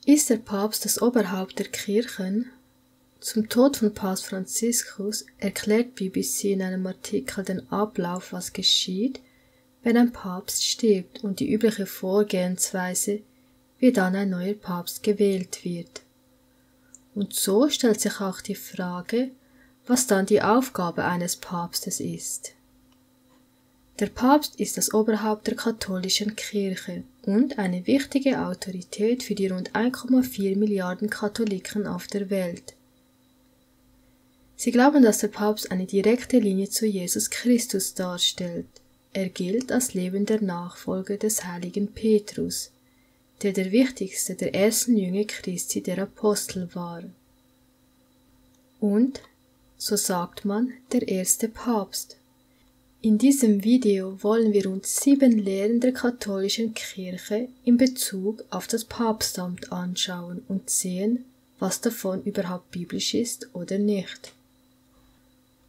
Ist der Papst das Oberhaupt der Kirchen? Zum Tod von Papst Franziskus erklärt BBC in einem Artikel den Ablauf, was geschieht, wenn ein Papst stirbt und die übliche Vorgehensweise, wie dann ein neuer Papst gewählt wird. Und so stellt sich auch die Frage, was dann die Aufgabe eines Papstes ist. Der Papst ist das Oberhaupt der katholischen Kirche und eine wichtige Autorität für die rund 1,4 Milliarden Katholiken auf der Welt. Sie glauben, dass der Papst eine direkte Linie zu Jesus Christus darstellt. Er gilt als lebender Nachfolger des heiligen Petrus, der wichtigste der ersten Jünger Christi der Apostel war. Und, so sagt man, der erste Papst. In diesem Video wollen wir uns 7 Lehren der katholischen Kirche in Bezug auf das Papstamt anschauen und sehen, was davon überhaupt biblisch ist oder nicht.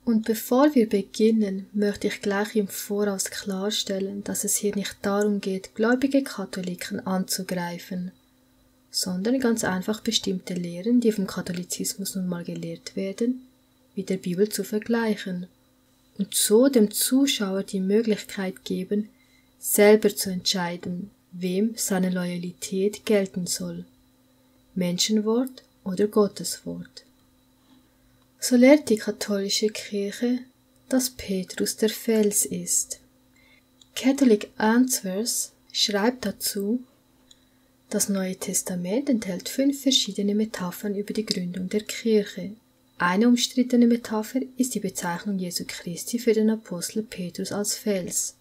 Und bevor wir beginnen, möchte ich gleich im Voraus klarstellen, dass es hier nicht darum geht, gläubige Katholiken anzugreifen, sondern ganz einfach bestimmte Lehren, die vom Katholizismus nun mal gelehrt werden, mit der Bibel zu vergleichen und so dem Zuschauer die Möglichkeit geben, selber zu entscheiden, wem seine Loyalität gelten soll, Menschenwort oder Gotteswort. So lehrt die katholische Kirche, dass Petrus der Fels ist. Catholic Answers schreibt dazu, das Neue Testament enthält 5 verschiedene Metaphern über die Gründung der Kirche. Eine umstrittene Metapher ist die Bezeichnung Jesu Christi für den Apostel Petrus als Fels.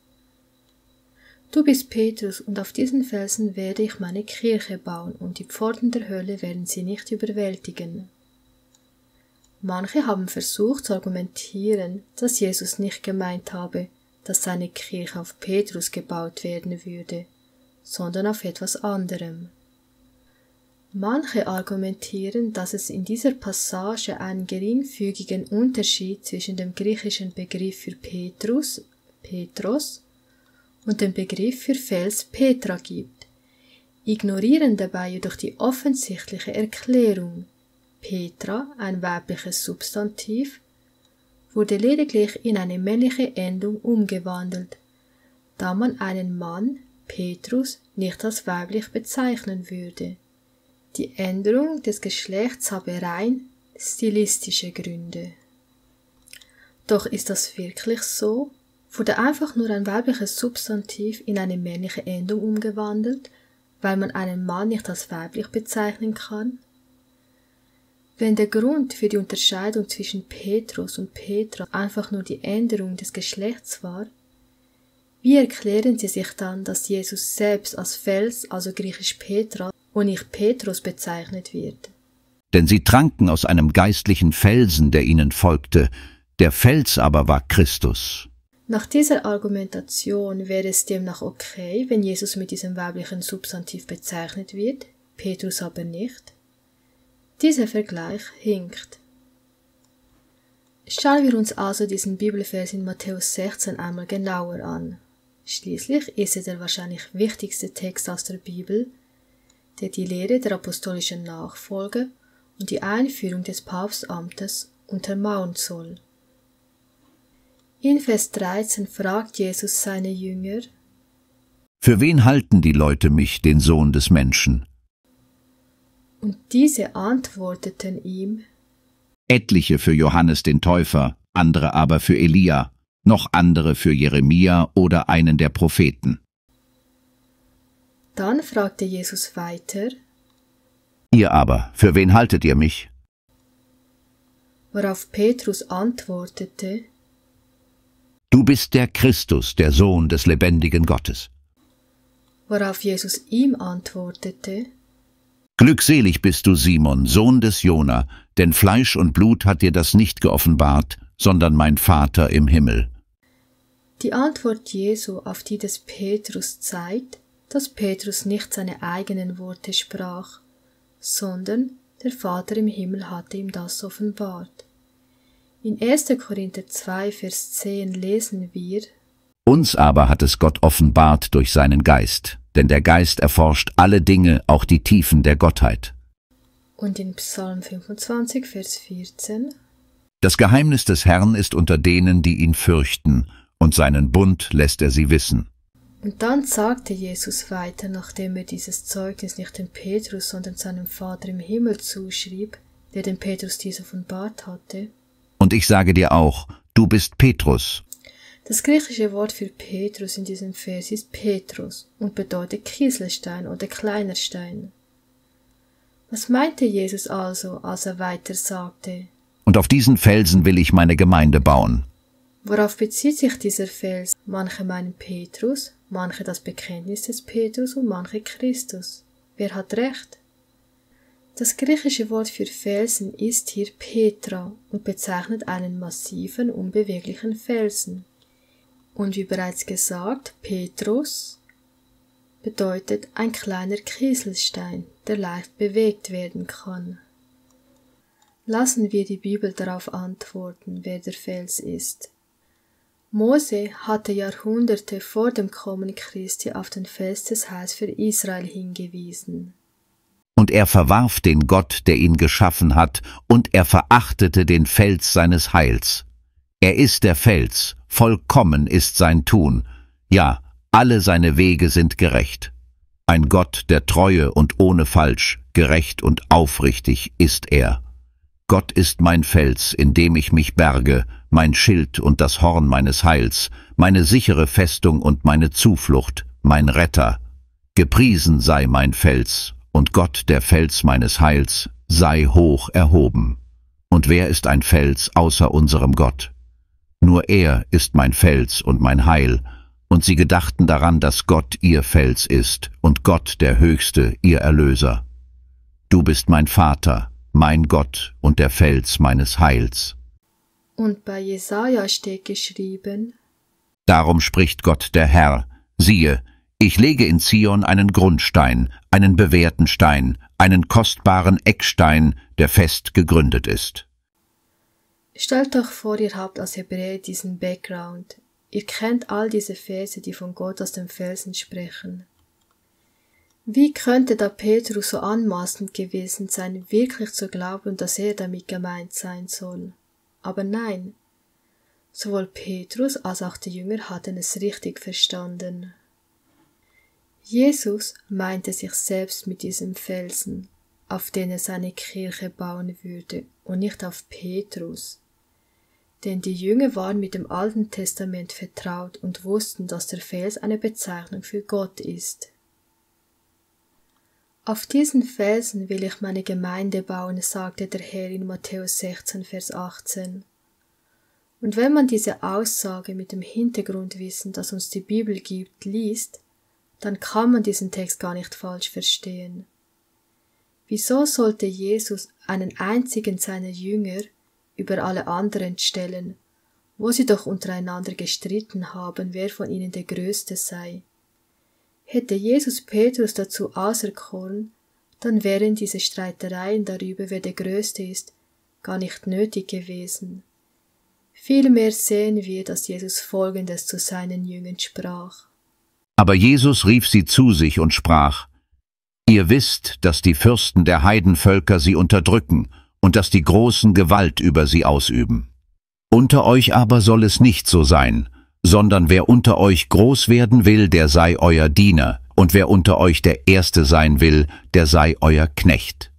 Du bist Petrus und auf diesen Felsen werde ich meine Kirche bauen und die Pforten der Hölle werden sie nicht überwältigen. Manche haben versucht zu argumentieren, dass Jesus nicht gemeint habe, dass seine Kirche auf Petrus gebaut werden würde, sondern auf etwas anderem. Manche argumentieren, dass es in dieser Passage einen geringfügigen Unterschied zwischen dem griechischen Begriff für Petrus, Petros, und dem Begriff für Fels, Petra gibt, ignorieren dabei jedoch die offensichtliche Erklärung. Petra, ein weibliches Substantiv, wurde lediglich in eine männliche Endung umgewandelt, da man einen Mann, Petrus, nicht als weiblich bezeichnen würde. Die Änderung des Geschlechts habe rein stilistische Gründe. Doch ist das wirklich so? Wurde einfach nur ein weibliches Substantiv in eine männliche Endung umgewandelt, weil man einen Mann nicht als weiblich bezeichnen kann? Wenn der Grund für die Unterscheidung zwischen Petrus und Petra einfach nur die Änderung des Geschlechts war, wie erklären Sie sich dann, dass Jesus selbst als Fels, also griechisch Petra, und nicht Petrus bezeichnet wird? Denn sie tranken aus einem geistlichen Felsen, der ihnen folgte, der Fels aber war Christus. Nach dieser Argumentation wäre es demnach okay, wenn Jesus mit diesem weiblichen Substantiv bezeichnet wird, Petrus aber nicht? Dieser Vergleich hinkt. Schauen wir uns also diesen Bibelvers in Matthäus 16 einmal genauer an. Schließlich ist er der wahrscheinlich wichtigste Text aus der Bibel, der die Lehre der apostolischen Nachfolge und die Einführung des Papstamtes untermauern soll. In Vers 13 fragt Jesus seine Jünger: Für wen halten die Leute mich, den Sohn des Menschen? Und diese antworteten ihm: Etliche für Johannes den Täufer, andere aber für Elia, noch andere für Jeremia oder einen der Propheten. Dann fragte Jesus weiter: Ihr aber, für wen haltet ihr mich? Worauf Petrus antwortete: Du bist der Christus, der Sohn des lebendigen Gottes. Worauf Jesus ihm antwortete: Glückselig bist du, Simon, Sohn des Jona, denn Fleisch und Blut hat dir das nicht geoffenbart, sondern mein Vater im Himmel. Die Antwort Jesu auf die des Petrus zeigt, dass Petrus nicht seine eigenen Worte sprach, sondern der Vater im Himmel hatte ihm das offenbart. In 1. Korinther 2, Vers 10 lesen wir: Uns aber hat es Gott offenbart durch seinen Geist, denn der Geist erforscht alle Dinge, auch die Tiefen der Gottheit. Und in Psalm 25, Vers 14: Das Geheimnis des Herrn ist unter denen, die ihn fürchten, und seinen Bund lässt er sie wissen. Und dann sagte Jesus weiter, nachdem er dieses Zeugnis nicht dem Petrus, sondern seinem Vater im Himmel zuschrieb, der dem Petrus dies offenbart hatte: Und ich sage dir auch, du bist Petrus. Das griechische Wort für Petrus in diesem Vers ist Petros und bedeutet Kieselstein oder kleiner Stein. Was meinte Jesus also, als er weiter sagte: Und auf diesen Felsen will ich meine Gemeinde bauen? Worauf bezieht sich dieser Fels? Manche meinen Petrus, manche das Bekenntnis des Petrus und manche Christus. Wer hat recht? Das griechische Wort für Felsen ist hier Petra und bezeichnet einen massiven, unbeweglichen Felsen. Und wie bereits gesagt, Petrus bedeutet ein kleiner Kieselstein, der leicht bewegt werden kann. Lassen wir die Bibel darauf antworten, wer der Fels ist. Mose hatte Jahrhunderte vor dem Kommen Christi auf den Fels des Heils für Israel hingewiesen. Und er verwarf den Gott, der ihn geschaffen hat, und er verachtete den Fels seines Heils. Er ist der Fels, vollkommen ist sein Tun, ja, alle seine Wege sind gerecht. Ein Gott der Treue und ohne Falsch, gerecht und aufrichtig ist er. Gott ist mein Fels, in dem ich mich berge, mein Schild und das Horn meines Heils, meine sichere Festung und meine Zuflucht, mein Retter. Gepriesen sei mein Fels, und Gott, der Fels meines Heils, sei hoch erhoben. Und wer ist ein Fels außer unserem Gott? Nur er ist mein Fels und mein Heil, und sie gedachten daran, dass Gott ihr Fels ist und Gott der Höchste ihr Erlöser. Du bist mein Vater, mein Gott und der Fels meines Heils. Und bei Jesaja steht geschrieben: Darum spricht Gott der Herr: Siehe, ich lege in Zion einen Grundstein, einen bewährten Stein, einen kostbaren Eckstein, der fest gegründet ist. Stellt euch vor, ihr habt als Hebräer diesen Background. Ihr kennt all diese Verse, die von Gott aus dem Felsen sprechen. Wie könnte da Petrus so anmaßend gewesen sein, wirklich zu glauben, dass er damit gemeint sein soll? Aber nein, sowohl Petrus als auch die Jünger hatten es richtig verstanden. Jesus meinte sich selbst mit diesem Felsen, auf den er seine Kirche bauen würde, und nicht auf Petrus. Denn die Jünger waren mit dem Alten Testament vertraut und wussten, dass der Fels eine Bezeichnung für Gott ist. Auf diesen Felsen will ich meine Gemeinde bauen, sagte der Herr in Matthäus 16, Vers 18. Und wenn man diese Aussage mit dem Hintergrundwissen, das uns die Bibel gibt, liest, dann kann man diesen Text gar nicht falsch verstehen. Wieso sollte Jesus einen einzigen seiner Jünger über alle anderen stellen, wo sie doch untereinander gestritten haben, wer von ihnen der Größte sei? Hätte Jesus Petrus dazu auserkoren, dann wären diese Streitereien darüber, wer der Größte ist, gar nicht nötig gewesen. Vielmehr sehen wir, dass Jesus Folgendes zu seinen Jüngern sprach: Aber Jesus rief sie zu sich und sprach: Ihr wisst, dass die Fürsten der Heidenvölker sie unterdrücken und dass die Großen Gewalt über sie ausüben. Unter euch aber soll es nicht so sein, sondern wer unter euch groß werden will, der sei euer Diener, und wer unter euch der Erste sein will, der sei euer Knecht.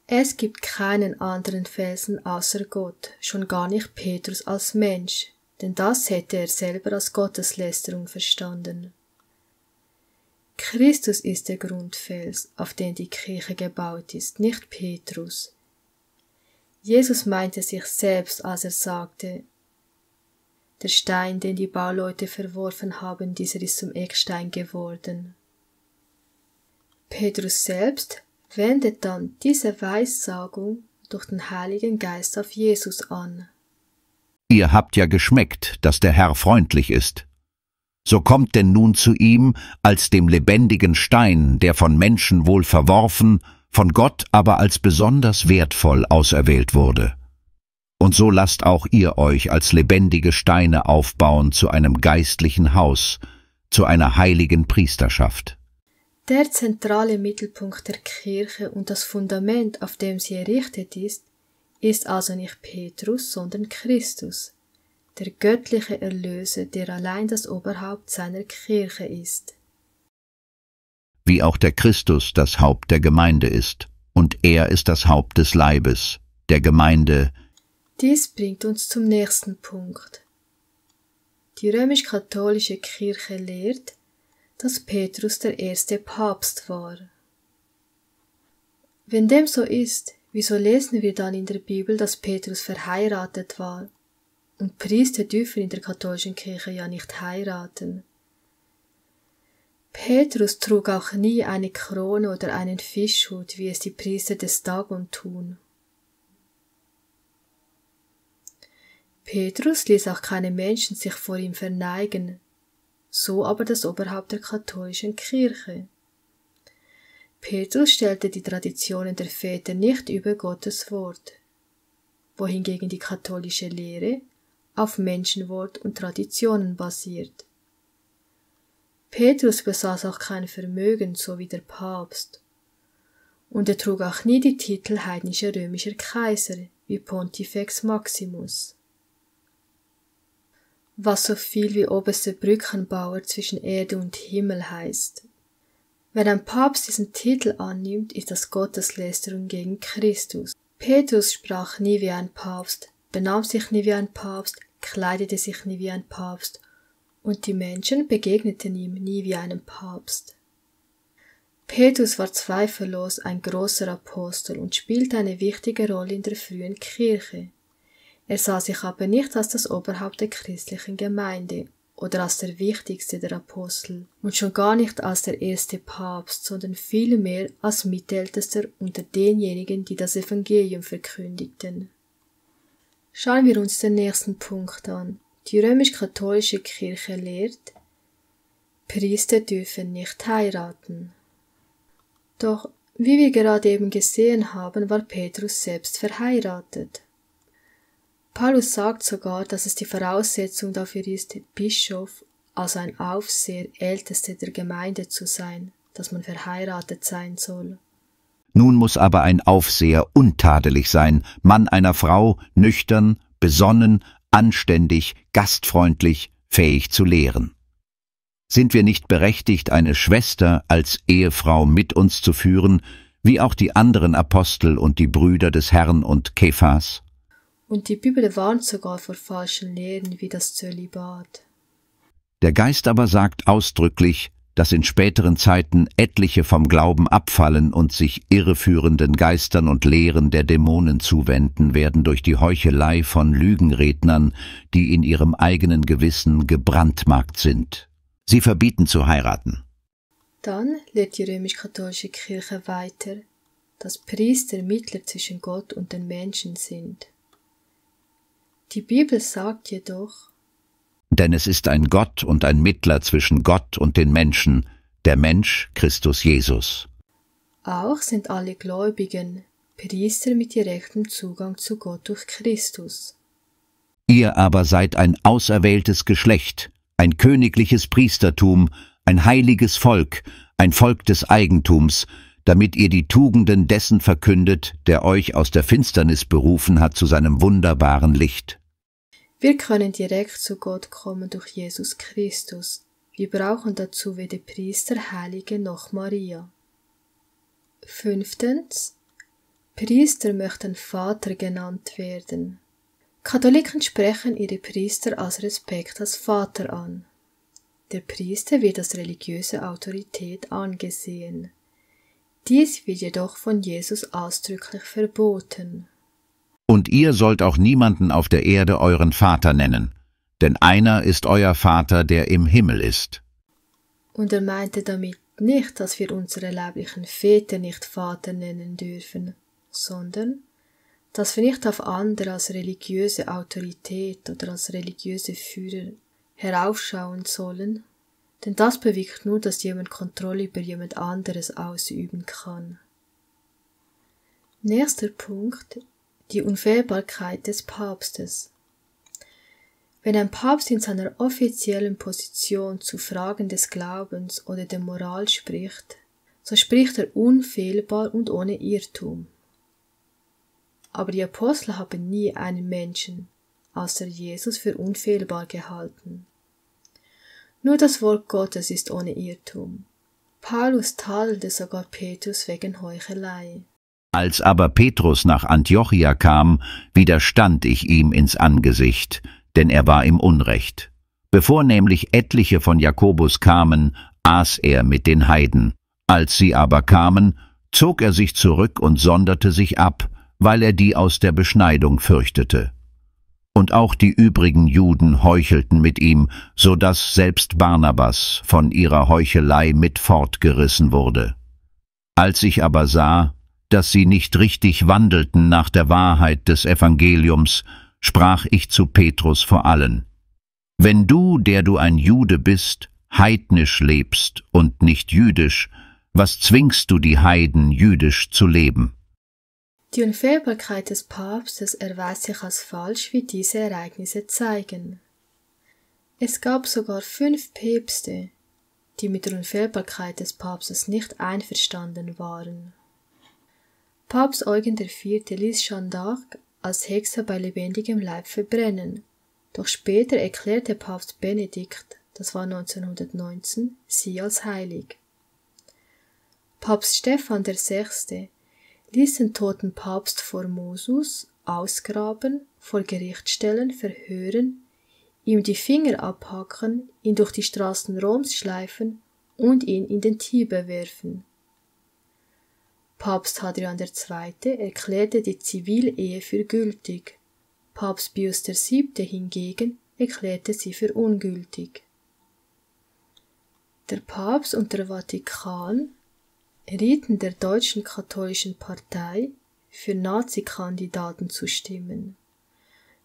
Es gibt keinen anderen Felsen außer Gott, schon gar nicht Petrus als Mensch, denn das hätte er selber als Gotteslästerung verstanden. Christus ist der Grundfels, auf den die Kirche gebaut ist, nicht Petrus. Jesus meinte sich selbst, als er sagte: Der Stein, den die Bauleute verworfen haben, dieser ist zum Eckstein geworden. Petrus selbst wendet dann diese Weissagung durch den Heiligen Geist auf Jesus an. Ihr habt ja geschmeckt, dass der Herr freundlich ist. So kommt denn nun zu ihm als dem lebendigen Stein, der von Menschen wohl verworfen, von Gott aber als besonders wertvoll auserwählt wurde. Und so lasst auch ihr euch als lebendige Steine aufbauen zu einem geistlichen Haus, zu einer heiligen Priesterschaft. Der zentrale Mittelpunkt der Kirche und das Fundament, auf dem sie errichtet ist also nicht Petrus, sondern Christus, der göttliche Erlöser, der allein das Oberhaupt seiner Kirche ist. Wie auch der Christus das Haupt der Gemeinde ist, und er ist das Haupt des Leibes, der Gemeinde. Dies bringt uns zum nächsten Punkt. Die römisch-katholische Kirche lehrt, dass Petrus der erste Papst war. Wenn dem so ist, wieso lesen wir dann in der Bibel, dass Petrus verheiratet war? Und Priester dürfen in der katholischen Kirche ja nicht heiraten. Petrus trug auch nie eine Krone oder einen Fischhut, wie es die Priester des Dagon tun. Petrus ließ auch keine Menschen sich vor ihm verneigen, so aber das Oberhaupt der katholischen Kirche. Petrus stellte die Traditionen der Väter nicht über Gottes Wort, wohingegen die katholische Lehre auf Menschenwort und Traditionen basiert. Petrus besaß auch kein Vermögen, so wie der Papst, und er trug auch nie die Titel heidnischer römischer Kaiser, wie Pontifex Maximus, was so viel wie oberster Brückenbauer zwischen Erde und Himmel heißt. Wenn ein Papst diesen Titel annimmt, ist das Gotteslästerung gegen Christus. Petrus sprach nie wie ein Papst, benahm sich nie wie ein Papst, kleidete sich nie wie ein Papst, und die Menschen begegneten ihm nie wie einem Papst. Petrus war zweifellos ein großer Apostel und spielte eine wichtige Rolle in der frühen Kirche. Er sah sich aber nicht als das Oberhaupt der christlichen Gemeinde oder als der wichtigste der Apostel und schon gar nicht als der erste Papst, sondern vielmehr als Mitältester unter denjenigen, die das Evangelium verkündigten. Schauen wir uns den nächsten Punkt an. Die römisch-katholische Kirche lehrt, Priester dürfen nicht heiraten. Doch, wie wir gerade eben gesehen haben, war Petrus selbst verheiratet. Paulus sagt sogar, dass es die Voraussetzung dafür ist, Bischof, also ein Aufseher, Ältester der Gemeinde zu sein, dass man verheiratet sein soll. Nun muss aber ein Aufseher untadelig sein, Mann einer Frau, nüchtern, besonnen, anständig, gastfreundlich, fähig zu lehren. Sind wir nicht berechtigt, eine Schwester als Ehefrau mit uns zu führen, wie auch die anderen Apostel und die Brüder des Herrn und Kephas? Und die Bibel warnt sogar vor falschen Lehren wie das Zölibat. Der Geist aber sagt ausdrücklich, dass in späteren Zeiten etliche vom Glauben abfallen und sich irreführenden Geistern und Lehren der Dämonen zuwenden werden durch die Heuchelei von Lügenrednern, die in ihrem eigenen Gewissen gebrandmarkt sind. Sie verbieten zu heiraten. Dann lehrt die römisch-katholische Kirche weiter, dass Priester Mittler zwischen Gott und den Menschen sind. Die Bibel sagt jedoch, denn es ist ein Gott und ein Mittler zwischen Gott und den Menschen, der Mensch Christus Jesus. Auch sind alle Gläubigen Priester mit direktem Zugang zu Gott durch Christus. Ihr aber seid ein auserwähltes Geschlecht, ein königliches Priestertum, ein heiliges Volk, ein Volk des Eigentums, damit ihr die Tugenden dessen verkündet, der euch aus der Finsternis berufen hat zu seinem wunderbaren Licht. Wir können direkt zu Gott kommen durch Jesus Christus. Wir brauchen dazu weder Priester, Heilige noch Maria. 5. Priester möchten Vater genannt werden. Katholiken sprechen ihre Priester als Respekt als Vater an. Der Priester wird als religiöse Autorität angesehen. Dies wird jedoch von Jesus ausdrücklich verboten. Und ihr sollt auch niemanden auf der Erde euren Vater nennen, denn einer ist euer Vater, der im Himmel ist. Und er meinte damit nicht, dass wir unsere leiblichen Väter nicht Vater nennen dürfen, sondern, dass wir nicht auf andere als religiöse Autorität oder als religiöse Führer heraufschauen sollen, denn das bewirkt nur, dass jemand Kontrolle über jemand anderes ausüben kann. Nächster Punkt. die Unfehlbarkeit des Papstes. Wenn ein Papst in seiner offiziellen Position zu Fragen des Glaubens oder der Moral spricht, so spricht er unfehlbar und ohne Irrtum. Aber die Apostel haben nie einen Menschen, außer Jesus, für unfehlbar gehalten. Nur das Wort Gottes ist ohne Irrtum. Paulus tadelte sogar Petrus wegen Heuchelei. Als aber Petrus nach Antiochia kam, widerstand ich ihm ins Angesicht, denn er war im Unrecht. Bevor nämlich etliche von Jakobus kamen, aß er mit den Heiden. Als sie aber kamen, zog er sich zurück und sonderte sich ab, weil er die aus der Beschneidung fürchtete. Und auch die übrigen Juden heuchelten mit ihm, so dass selbst Barnabas von ihrer Heuchelei mit fortgerissen wurde. Als ich aber sah, dass sie nicht richtig wandelten nach der Wahrheit des Evangeliums, sprach ich zu Petrus vor allen: Wenn du, der du ein Jude bist, heidnisch lebst und nicht jüdisch, was zwingst du die Heiden, jüdisch zu leben? Die Unfehlbarkeit des Papstes erweist sich als falsch, wie diese Ereignisse zeigen. Es gab sogar 5 Päpste, die mit der Unfehlbarkeit des Papstes nicht einverstanden waren. Papst Eugen IV. Ließ Jeanne d'Arc als Hexe bei lebendigem Leib verbrennen, doch später erklärte Papst Benedikt, das war 1919, sie als heilig. Papst Stephan VI. Ließ den toten Papst Formosus ausgraben, vor Gericht stellen, verhören, ihm die Finger abhacken, ihn durch die Straßen Roms schleifen und ihn in den Tiber werfen. Papst Hadrian II. Erklärte die Zivilehe für gültig, Papst Pius VII. Hingegen erklärte sie für ungültig. Der Papst und der Vatikan rieten der deutschen katholischen Partei, für Nazi-Kandidaten zu stimmen.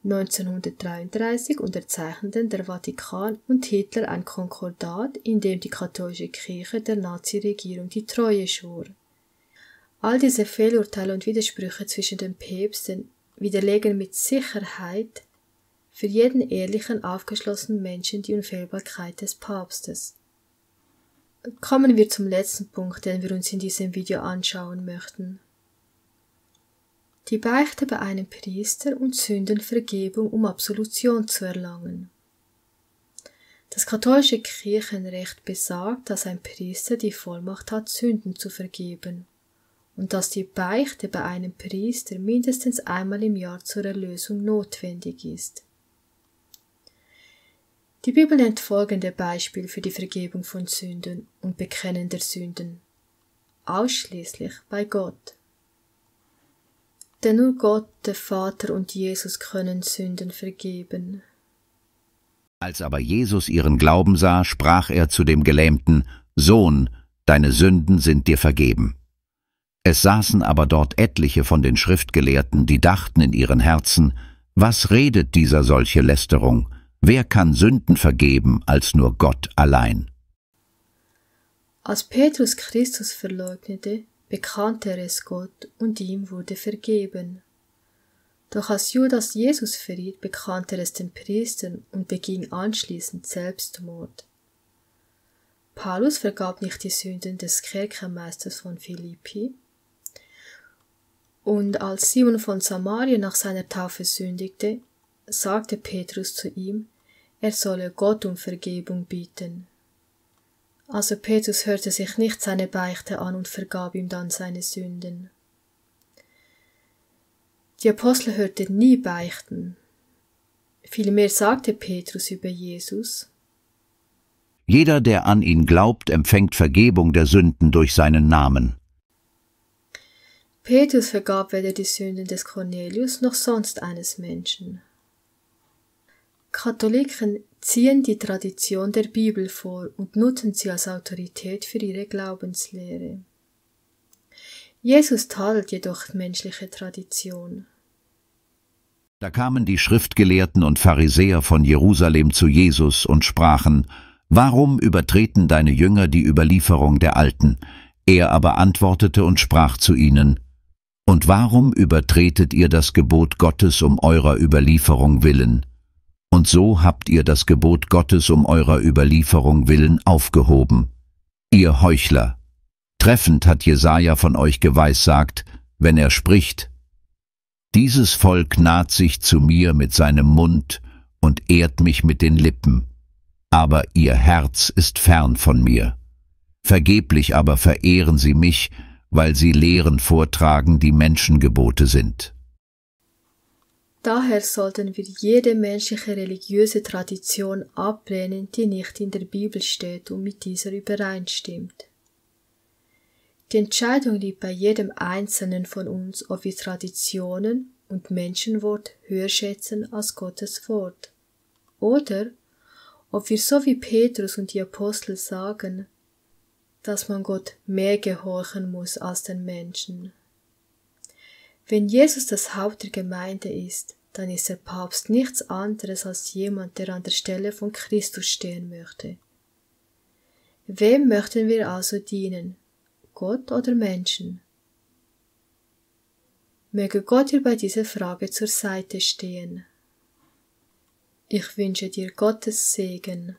1933 unterzeichneten der Vatikan und Hitler ein Konkordat, in dem die katholische Kirche der Nazi-Regierung die Treue schwor. All diese Fehlurteile und Widersprüche zwischen den Päpsten widerlegen mit Sicherheit für jeden ehrlichen, aufgeschlossenen Menschen die Unfehlbarkeit des Papstes. Kommen wir zum letzten Punkt, den wir uns in diesem Video anschauen möchten. Die Beichte bei einem Priester und Sündenvergebung, um Absolution zu erlangen. Das katholische Kirchenrecht besagt, dass ein Priester die Vollmacht hat, Sünden zu vergeben und dass die Beichte bei einem Priester mindestens einmal im Jahr zur Erlösung notwendig ist. Die Bibel nennt folgende Beispiele für die Vergebung von Sünden und Bekennen der Sünden. Ausschließlich bei Gott. Denn nur Gott, der Vater und Jesus können Sünden vergeben. Als aber Jesus ihren Glauben sah, sprach er zu dem Gelähmten: Sohn, deine Sünden sind dir vergeben. Es saßen aber dort etliche von den Schriftgelehrten, die dachten in ihren Herzen: Was redet dieser solche Lästerung? Wer kann Sünden vergeben, als nur Gott allein? Als Petrus Christus verleugnete, bekannte er es Gott und ihm wurde vergeben. Doch als Judas Jesus verriet, bekannte er es den Priestern und beging anschließend Selbstmord. Paulus vergab nicht die Sünden des Kerkermeisters von Philippi, und als Simon von Samarien nach seiner Taufe sündigte, sagte Petrus zu ihm, er solle Gott um Vergebung bitten. Also Petrus hörte sich nicht seine Beichte an und vergab ihm dann seine Sünden. Die Apostel hörten nie Beichten. Vielmehr sagte Petrus über Jesus: Jeder, der an ihn glaubt, empfängt Vergebung der Sünden durch seinen Namen. Petrus vergab weder die Sünden des Cornelius noch sonst eines Menschen. Katholiken ziehen die Tradition der Bibel vor und nutzen sie als Autorität für ihre Glaubenslehre. Jesus tadelt jedoch menschliche Tradition. Da kamen die Schriftgelehrten und Pharisäer von Jerusalem zu Jesus und sprachen: Warum übertreten deine Jünger die Überlieferung der Alten? Er aber antwortete und sprach zu ihnen: Und warum übertretet ihr das Gebot Gottes um eurer Überlieferung willen? Und so habt ihr das Gebot Gottes um eurer Überlieferung willen aufgehoben. Ihr Heuchler! Treffend hat Jesaja von euch geweissagt, wenn er spricht: Dieses Volk naht sich zu mir mit seinem Mund und ehrt mich mit den Lippen, aber ihr Herz ist fern von mir. Vergeblich aber verehren sie mich, weil sie Lehren vortragen, die Menschengebote sind. Daher sollten wir jede menschliche religiöse Tradition ablehnen, die nicht in der Bibel steht und mit dieser übereinstimmt. Die Entscheidung liegt bei jedem Einzelnen von uns, ob wir Traditionen und Menschenwort höher schätzen als Gottes Wort. Oder ob wir so wie Petrus und die Apostel sagen, dass man Gott mehr gehorchen muss als den Menschen. Wenn Jesus das Haupt der Gemeinde ist, dann ist der Papst nichts anderes als jemand, der an der Stelle von Christus stehen möchte. Wem möchten wir also dienen? Gott oder Menschen? Möge Gott dir bei dieser Frage zur Seite stehen. Ich wünsche dir Gottes Segen.